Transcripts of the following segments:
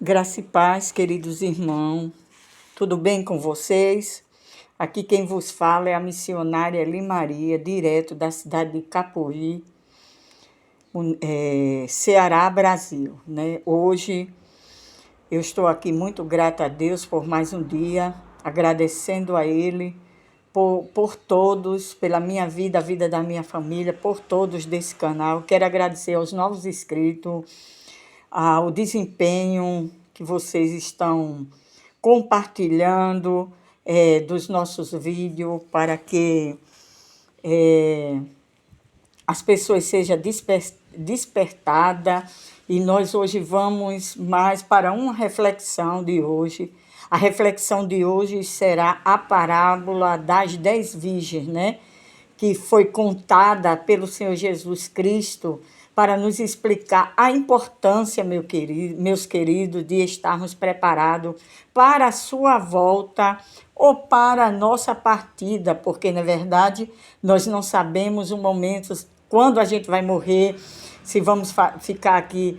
Graça e paz, queridos irmãos, tudo bem com vocês? Aqui quem vos fala é a missionária Eli Maria, direto da cidade de Capoí, Ceará, Brasil. Hoje eu estou aqui muito grata a Deus por mais um dia, agradecendo a Ele por todos, pela minha vida, a vida da minha família, por todos desse canal. Quero agradecer aos novos inscritos, ao desempenho que vocês estão compartilhando dos nossos vídeos para que as pessoas sejam despertadas. E nós hoje vamos mais para uma reflexão de hoje. A reflexão de hoje será a parábola das 10 virgens, que foi contada pelo Senhor Jesus Cristo para nos explicar a importância, meus queridos, de estarmos preparados para a sua volta ou para a nossa partida, porque, na verdade, nós não sabemos o momento, quando a gente vai morrer, se vamos ficar aqui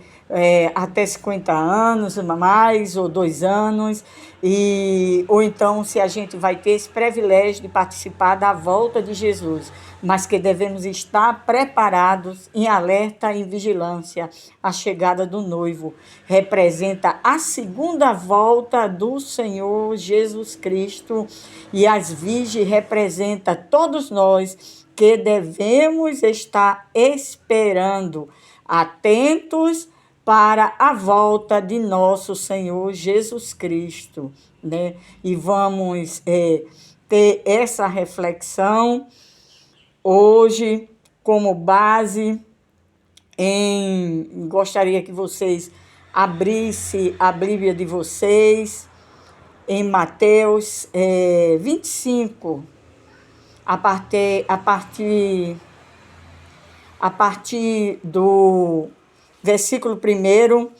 até 50 anos, mais ou 2 anos, ou então se a gente vai ter esse privilégio de participar da volta de Jesus, mas que devemos estar preparados, em alerta e vigilância. A chegada do noivo representa a segunda volta do Senhor Jesus Cristo, e as virgens representam todos nós que devemos estar esperando, atentos para a volta de nosso Senhor Jesus Cristo, E vamos ter essa reflexão hoje como base gostaria que vocês abrissem a Bíblia de vocês em Mateus 25, a partir do versículo 1,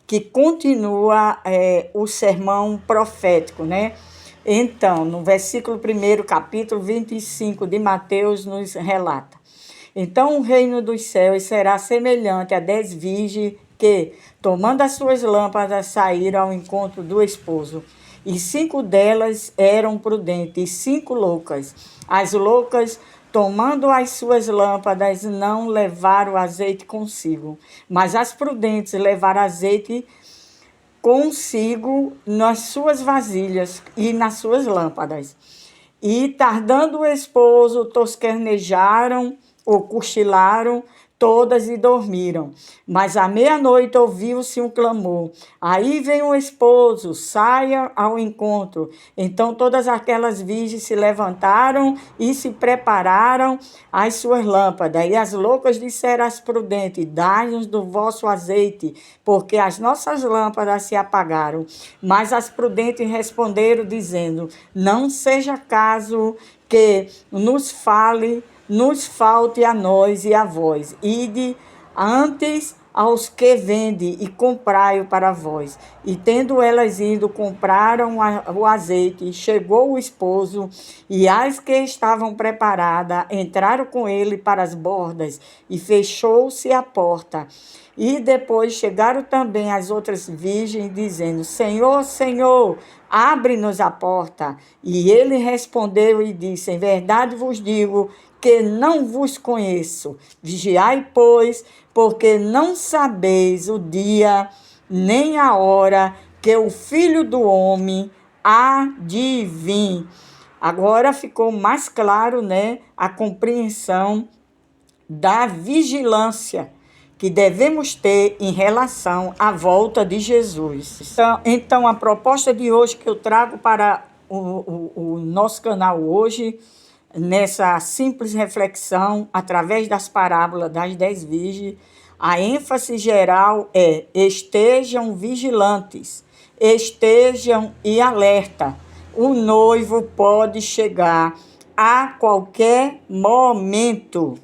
que continua o sermão profético, Então, no versículo 1, capítulo 25 de Mateus, nos relata: Então o reino dos céus será semelhante a 10 virgens que, tomando as suas lâmpadas, saíram ao encontro do esposo. E 5 delas eram prudentes, e 5 loucas. As loucas, tomando as suas lâmpadas, não levaram azeite consigo, mas as prudentes levaram azeite consigo nas suas vasilhas e nas suas lâmpadas. E, tardando o esposo, tosquenejaram ou cochilaram todas e dormiram. Mas à meia-noite ouviu-se um clamor: aí vem o esposo, saia ao encontro. Então todas aquelas virgens se levantaram e se prepararam as suas lâmpadas. E as loucas disseram às prudentes: dai-nos do vosso azeite, porque as nossas lâmpadas se apagaram. Mas as prudentes responderam, dizendo: não seja caso que nos falte a nós e a vós. Ide antes aos que vendem e comprai-o para vós. E tendo elas ido, compraram o azeite. E chegou o esposo, e as que estavam preparadas entraram com ele para as bordas, e fechou-se a porta. E depois chegaram também as outras virgens, dizendo: Senhor, Senhor, abre-nos a porta. E ele respondeu e disse: em verdade vos digo que não vos conheço. Vigiai, pois, porque não sabeis o dia nem a hora que o Filho do Homem há de vir. Agora ficou mais claro, a compreensão da vigilância que devemos ter em relação à volta de Jesus. Então a proposta de hoje que eu trago para o nosso canal hoje, nessa simples reflexão, através das parábolas das 10 virgens, a ênfase geral é: estejam vigilantes, estejam em alerta. O noivo pode chegar a qualquer momento.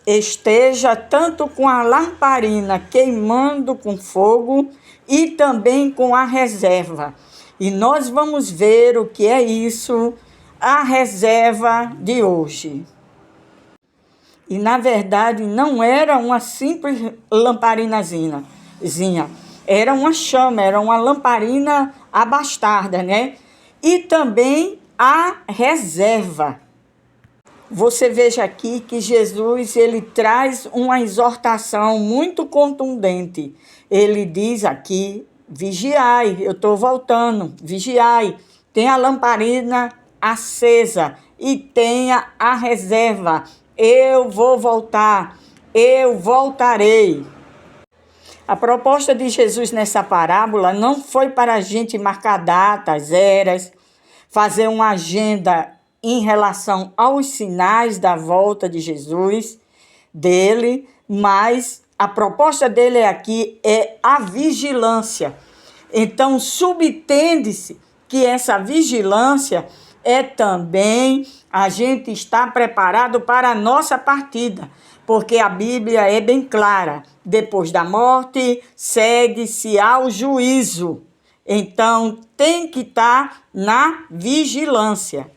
Esteja tanto com a lamparina queimando com fogo e também com a reserva. E nós vamos ver o que é isso, a reserva de hoje. E, na verdade, não era uma simples lamparinazinha. era uma chama, era uma lamparina abastarda, né? E também a reserva. Você veja aqui que Jesus, ele traz uma exortação muito contundente. Ele diz aqui, vigiai, eu estou voltando, vigiai. Tenha a lamparina acesa e tenha a reserva. Eu vou voltar, eu voltarei. A proposta de Jesus nessa parábola não foi para a gente marcar datas, eras, fazer uma agenda em relação aos sinais da volta de Jesus, dele, mas a proposta dele aqui é a vigilância. Então, subtende-se que essa vigilância é também a gente estar preparado para a nossa partida, porque a Bíblia é bem clara. Depois da morte, segue-se ao juízo. Então, tem que estar na vigilância.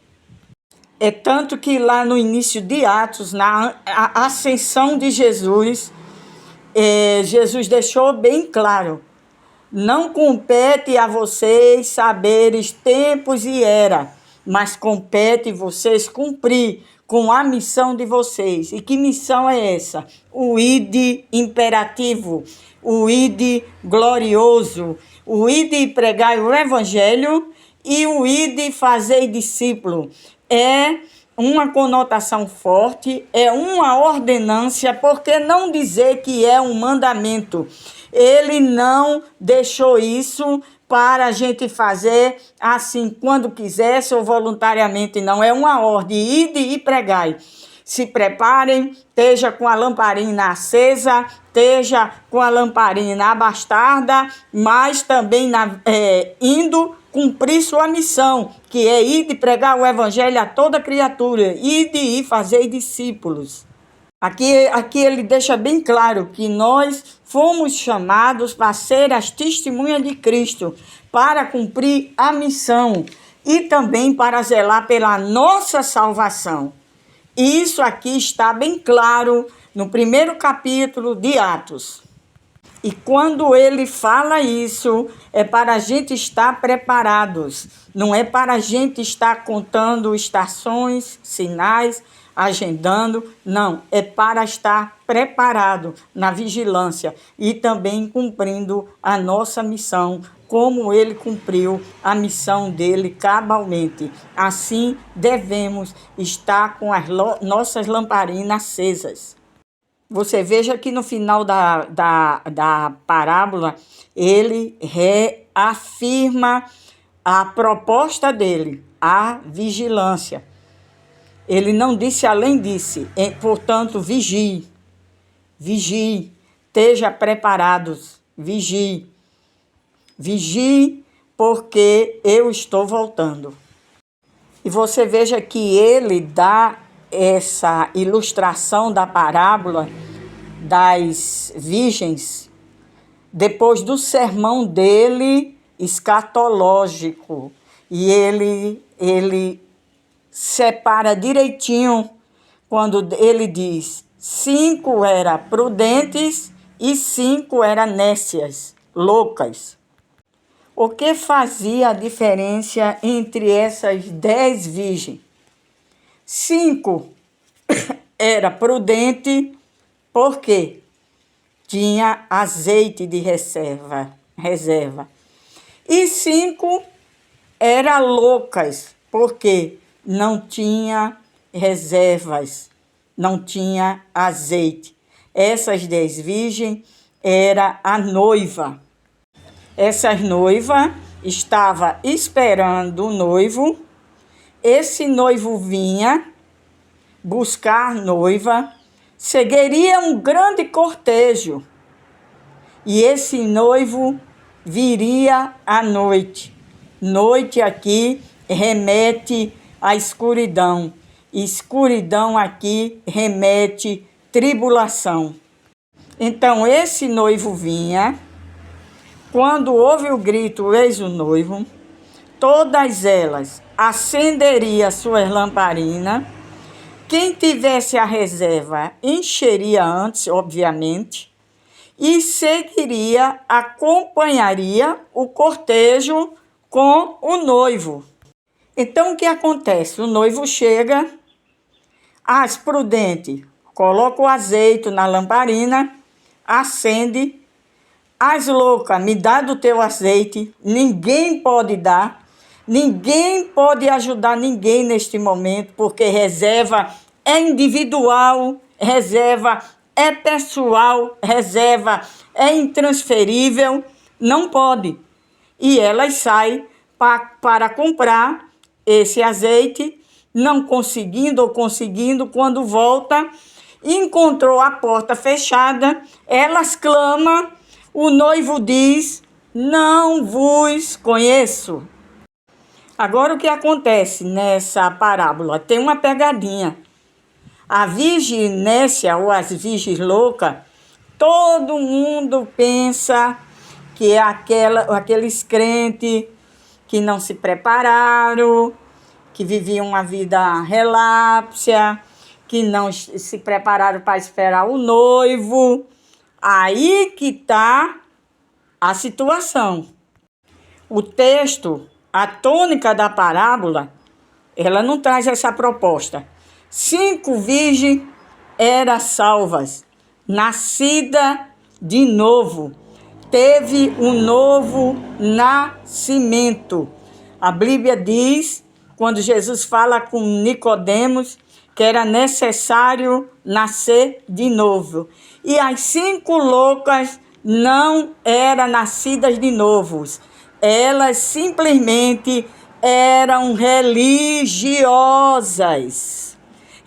É tanto que lá no início de Atos, na ascensão de Jesus, Jesus deixou bem claro: não compete a vocês saberes tempos e era, mas compete vocês cumprir com a missão de vocês. E que missão é essa? O ide imperativo, o ide glorioso, o ide pregar o evangelho e o ide fazer discípulo. É uma conotação forte, é uma ordenância, porque não dizer que é um mandamento? Ele não deixou isso para a gente fazer assim quando quisesse ou voluntariamente, não. É uma ordem, ide e pregai. Se preparem, esteja com a lamparina acesa, esteja com a lamparina abastarda, mas também indo cumprir sua missão, que é ir de pregar o evangelho a toda criatura, ir de ir fazer discípulos. Aqui ele deixa bem claro que nós fomos chamados para ser as testemunhas de Cristo, para cumprir a missão e também para zelar pela nossa salvação. Isso aqui está bem claro no primeiro capítulo de Atos. E quando ele fala isso, é para a gente estar preparados. Não é para a gente estar contando estações, sinais, agendando. Não, é para estar preparado na vigilância e também cumprindo a nossa missão, como ele cumpriu a missão dele cabalmente. Assim, devemos estar com as nossas lamparinas acesas. Você veja que no final da parábola, ele reafirma a proposta dele, a vigilância. Ele não disse além disso, portanto, vigie, esteja preparados, vigie, porque eu estou voltando. E você veja que ele dá essa ilustração da parábola das virgens depois do sermão dele escatológico. E ele separa direitinho quando ele diz: 5 eram prudentes e 5 eram nécias, loucas. O que fazia a diferença entre essas 10 virgens? 5 era prudente porque tinha azeite de reserva. E 5 era loucas porque não tinha reservas, não tinha azeite. Essas 10 virgens era a noiva. Essas noivas estavam esperando o noivo. Esse noivo vinha buscar a noiva, seguiria um grande cortejo. E esse noivo viria à noite. Noite aqui remete à escuridão. Escuridão aqui remete tribulação. Então esse noivo vinha. Quando houve o grito, eis o noivo, todas elas acenderiam suas lamparinas. Quem tivesse a reserva encheria antes, obviamente, e seguiria, acompanharia o cortejo com o noivo. Então, o que acontece? O noivo chega, as prudentes coloca o azeite na lamparina, acende. As loucas, me dá do teu azeite, ninguém pode dar, ninguém pode ajudar ninguém neste momento, porque reserva é individual, reserva é pessoal, reserva é intransferível, não pode. E elas saem para comprar esse azeite, não conseguindo ou conseguindo, quando volta, encontrou a porta fechada, elas clamam, o noivo diz, não vos conheço. Agora o que acontece nessa parábola? Tem uma pegadinha. A virgem nécia ou as virgens loucas, todo mundo pensa que é aqueles crentes que não se prepararam, que viviam uma vida relapsa, que não se prepararam para esperar o noivo. Aí que está a situação. O texto, a tônica da parábola, ela não traz essa proposta. 5 virgens eram salvas, nascida de novo, teve um novo nascimento. A Bíblia diz, quando Jesus fala com Nicodemos, que era necessário nascer de novo. E as 5 loucas não eram nascidas de novo. Elas simplesmente eram religiosas.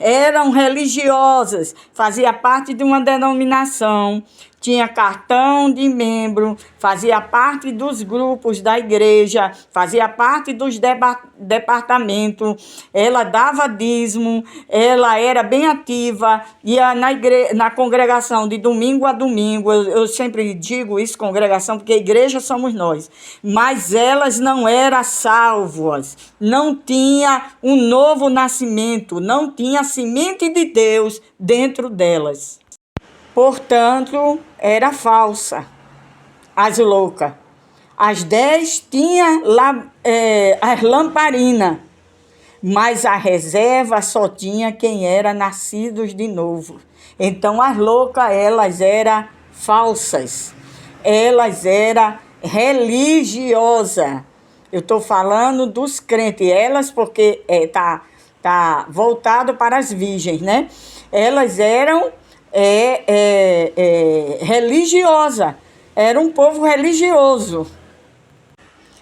Eram religiosas, fazia parte de uma denominação, tinha cartão de membro, fazia parte dos grupos da igreja, fazia parte dos departamentos, ela dava dízimo, ela era bem ativa, ia na congregação de domingo a domingo. Eu sempre digo isso, congregação, porque igreja somos nós, mas elas não eram salvas, não tinha um novo nascimento, não tinha a semente de Deus dentro delas. Portanto, era falsa, as loucas. As 10 tinham as lamparinas, mas a reserva só tinha quem era nascidos de novo. Então, as loucas, elas eram falsas, elas eram religiosas. Eu estou falando dos crentes, elas porque tá voltado para as virgens, né? Elas eram religiosa, era um povo religioso.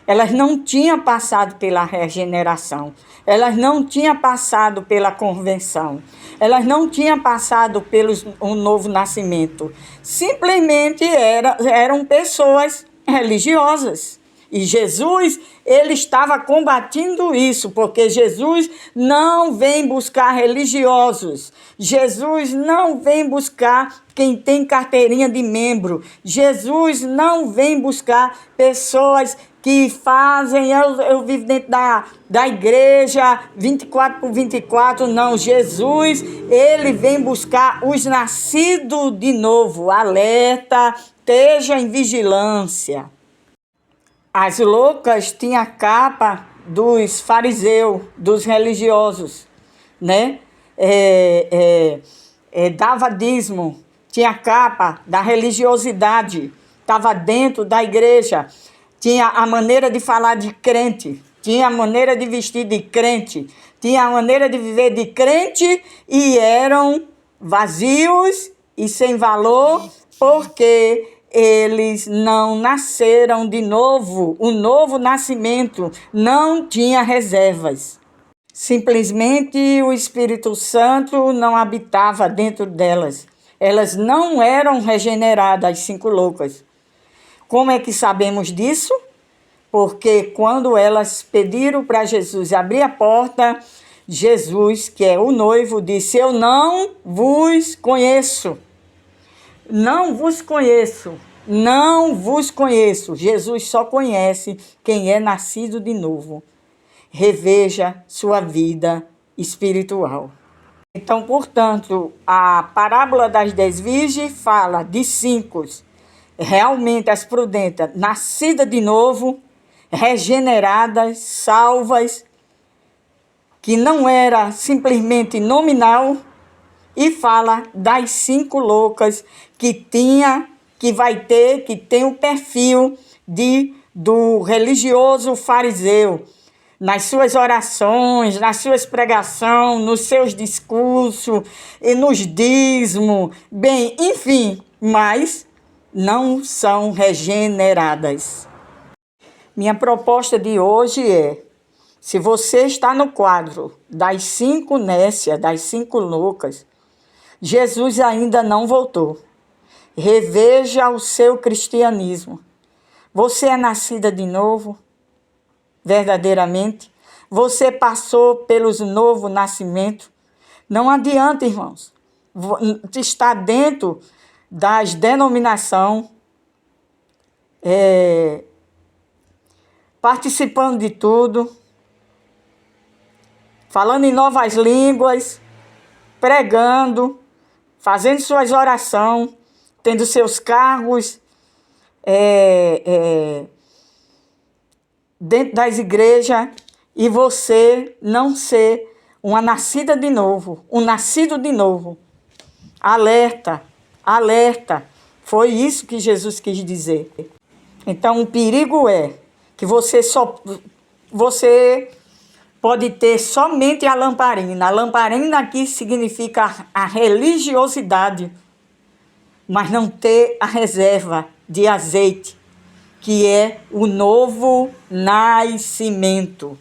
Elas não tinham passado pela regeneração, elas não tinham passado pela convenção, elas não tinham passado pelo um novo nascimento. Simplesmente eram pessoas religiosas. E Jesus, ele estava combatendo isso, porque Jesus não vem buscar religiosos. Jesus não vem buscar quem tem carteirinha de membro. Jesus não vem buscar pessoas que fazem, eu vivo dentro da igreja 24/24. Não, Jesus, ele vem buscar os nascidos de novo. Alerta, esteja em vigilância. As loucas tinham a capa dos fariseus, dos religiosos, né? Dava dízimo, tinha a capa da religiosidade, estava dentro da igreja, tinha a maneira de falar de crente, tinha a maneira de vestir de crente, tinha a maneira de viver de crente, e eram vazios e sem valor, porque eles não nasceram de novo. O novo nascimento não tinha reservas. Simplesmente o Espírito Santo não habitava dentro delas. Elas não eram regeneradas, as 5 loucas. Como é que sabemos disso? Porque quando elas pediram para Jesus abrir a porta, Jesus, que é o noivo, disse: eu não vos conheço. Não vos conheço, não vos conheço. Jesus só conhece quem é nascido de novo. Reveja sua vida espiritual. Então, portanto, a parábola das 10 virgens fala de 5 realmente as prudentes, nascidas de novo, regeneradas, salvas, que não era simplesmente nominal, e fala das 5 loucas que tem o perfil do religioso fariseu, nas suas orações, nas suas pregações, nos seus discursos, e nos dízimos, bem, enfim, mas não são regeneradas. Minha proposta de hoje é, se você está no quadro das 5 nécias, das 5 loucas, Jesus ainda não voltou. Reveja o seu cristianismo. Você é nascida de novo, verdadeiramente? Você passou pelos novo nascimento? Não adianta, irmãos, estar dentro das denominações, participando de tudo, falando em novas línguas, pregando, fazendo suas orações, tendo seus cargos dentro das igrejas, e você não ser uma nascida de novo, um nascido de novo. Alerta, alerta. Foi isso que Jesus quis dizer. Então, o perigo é que você pode ter somente a lamparina. A lamparina aqui significa a religiosidade, mas não ter a reserva de azeite, que é o novo nascimento.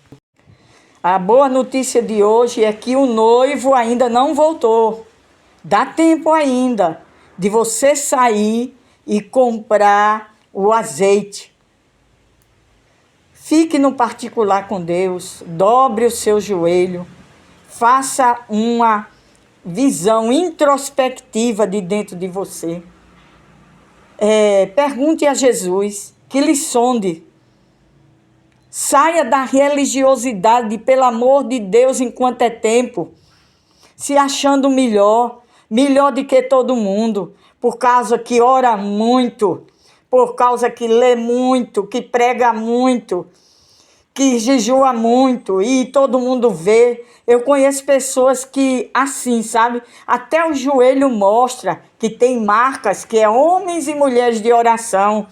A boa notícia de hoje é que o noivo ainda não voltou. Dá tempo ainda de você sair e comprar o azeite. Fique no particular com Deus, dobre o seu joelho, faça uma visão introspectiva de dentro de você. Pergunte a Jesus que lhe sonde. Saia da religiosidade, pelo amor de Deus, enquanto é tempo, se achando melhor do que todo mundo, por causa que ora muito, por causa que lê muito, que prega muito, que jejua muito e todo mundo vê. Eu conheço pessoas que, assim, sabe, até o joelho mostra que tem marcas, que é homens e mulheres de oração.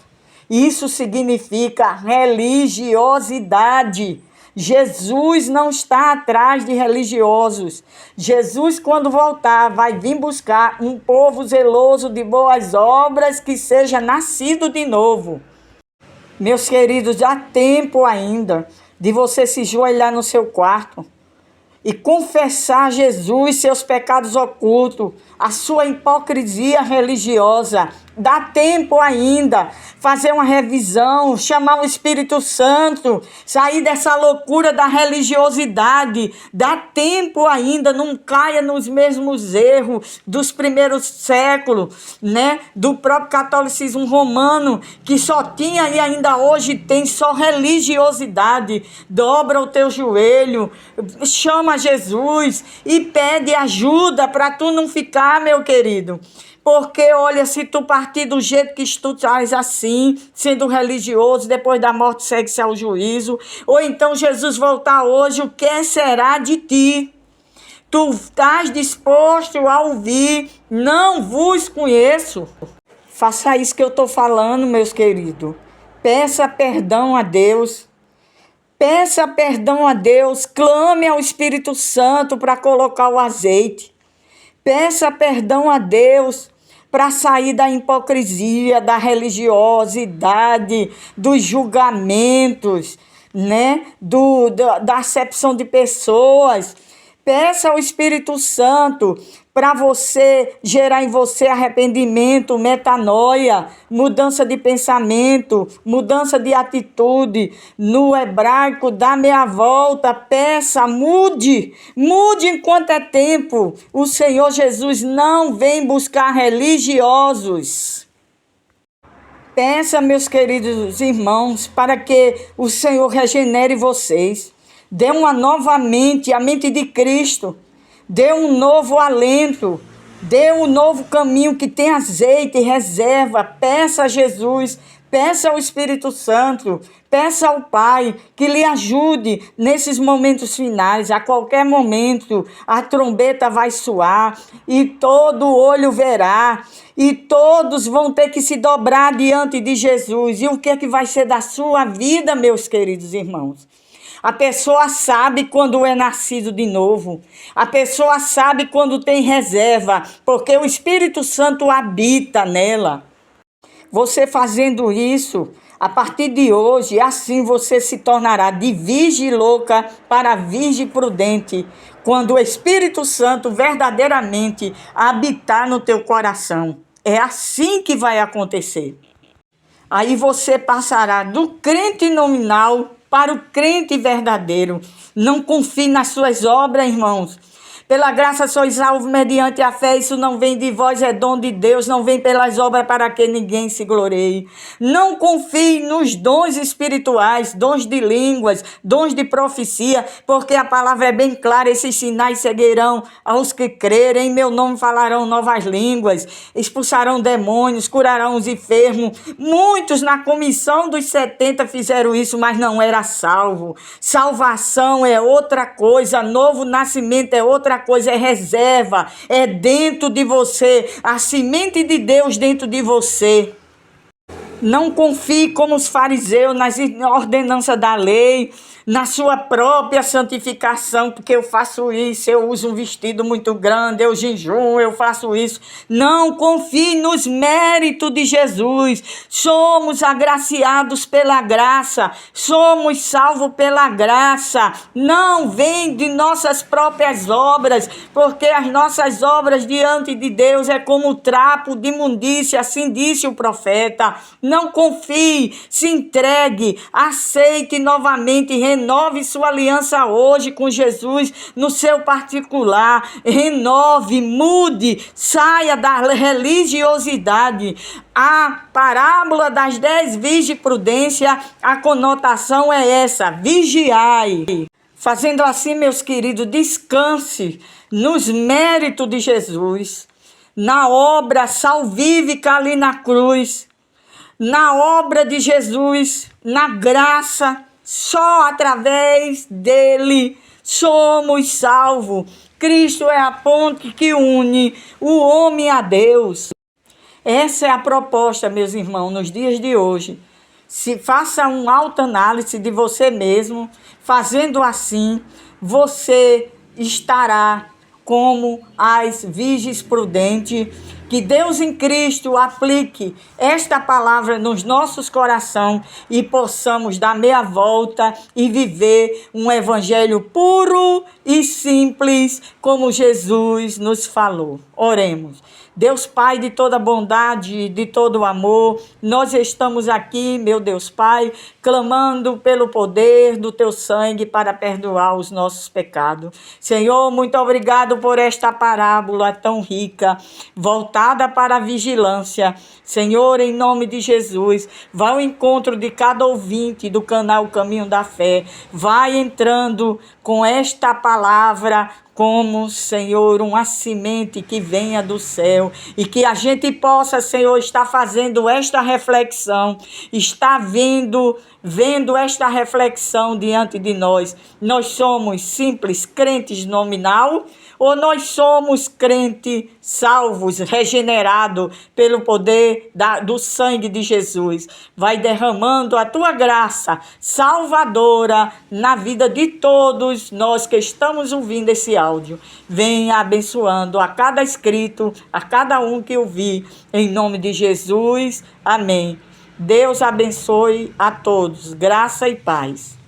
Isso significa religiosidade. Jesus não está atrás de religiosos. Jesus, quando voltar, vai vir buscar um povo zeloso de boas obras, que seja nascido de novo. Meus queridos, há tempo ainda de você se ajoelhar no seu quarto e confessar a Jesus seus pecados ocultos, a sua hipocrisia religiosa. Dá tempo ainda, fazer uma revisão, chamar o Espírito Santo, sair dessa loucura da religiosidade. Dá tempo ainda, não caia nos mesmos erros dos primeiros séculos, né? Do próprio catolicismo romano, que só tinha e ainda hoje tem só religiosidade. Dobra o teu joelho, chama Jesus e pede ajuda para tu não ficar, meu querido. Porque, olha, se tu partir do jeito que tu estás assim, sendo religioso, depois da morte segue-se ao juízo, ou então Jesus voltar hoje, o que será de ti? Tu estás disposto a ouvir? Não vos conheço. Faça isso que eu estou falando, meus queridos. Peça perdão a Deus. Peça perdão a Deus. Clame ao Espírito Santo para colocar o azeite. Peça perdão a Deus para sair da hipocrisia, da religiosidade, dos julgamentos, né? Da acepção de pessoas. Peça ao Espírito Santo para você gerar em você arrependimento, metanoia, mudança de pensamento, mudança de atitude. No hebraico, dá meia volta, peça, mude enquanto é tempo. O Senhor Jesus não vem buscar religiosos. Peça, meus queridos irmãos, para que o Senhor regenere vocês. Dê uma nova mente, a mente de Cristo. Dê um novo alento. Dê um novo caminho que tem azeite e reserva. Peça a Jesus, peça ao Espírito Santo, peça ao Pai que lhe ajude nesses momentos finais. A qualquer momento a trombeta vai soar e todo olho verá e todos vão ter que se dobrar diante de Jesus. E o que é que vai ser da sua vida, meus queridos irmãos? A pessoa sabe quando é nascido de novo. A pessoa sabe quando tem reserva, porque o Espírito Santo habita nela. Você fazendo isso, a partir de hoje, assim você se tornará de virgem louca para virgem prudente, quando o Espírito Santo verdadeiramente habitar no teu coração. É assim que vai acontecer. Aí você passará do crente nominal para o crente verdadeiro. Não confie nas suas obras, irmãos. Pela graça sois salvos mediante a fé, isso não vem de vós, é dom de Deus, não vem pelas obras para que ninguém se glorie. Não confie nos dons espirituais, dons de línguas, dons de profecia, porque a palavra é bem clara, esses sinais seguirão aos que crerem, em meu nome falarão novas línguas, expulsarão demônios, curarão os enfermos. Muitos na comissão dos 70 fizeram isso, mas não era salvo. Salvação é outra coisa, novo nascimento é outra coisa, é reserva, é dentro de você, a semente de Deus dentro de você. Não confie como os fariseus nas ordenanças da lei, na sua própria santificação, porque eu faço isso, eu uso um vestido muito grande, eu jejuo, eu faço isso. Não confie nos méritos de Jesus. Somos agraciados pela graça, somos salvos pela graça. Não vem de nossas próprias obras, porque as nossas obras diante de Deus é como trapo de imundícia, assim disse o profeta. Não confie, se entregue, aceite novamente, renove sua aliança hoje com Jesus no seu particular. Renove, mude, saia da religiosidade. A parábola das 10 virgens prudência, a conotação é essa: vigiai. Fazendo assim, meus queridos, descanse nos méritos de Jesus, na obra salvífica ali na cruz, na obra de Jesus, na graça. Só através dele somos salvos. Cristo é a ponte que une o homem a Deus. Essa é a proposta, meus irmãos, nos dias de hoje. Se faça uma autoanálise de você mesmo. Fazendo assim, você estará como as virgens prudentes. Que Deus em Cristo aplique esta palavra nos nossos corações e possamos dar meia volta e viver um evangelho puro e simples, como Jesus nos falou. Oremos. Deus Pai de toda bondade, de todo amor, nós estamos aqui, meu Deus Pai, clamando pelo poder do Teu sangue para perdoar os nossos pecados. Senhor, muito obrigado por esta parábola tão rica, voltada para a vigilância. Senhor, em nome de Jesus, vá ao encontro de cada ouvinte do canal Caminho da Fé. Vai entrando com esta palavra como, Senhor, uma semente que venha do céu e que a gente possa, Senhor, estar fazendo esta reflexão, estar vendo esta reflexão diante de nós. Nós somos simples crentes nominal ou nós somos crentes salvos, regenerados pelo poder do sangue de Jesus? Vai derramando a tua graça salvadora na vida de todos nós que estamos ouvindo esse áudio. Venha abençoando a cada inscrito, a cada um que ouvir, em nome de Jesus. Amém. Deus abençoe a todos. Graça e paz.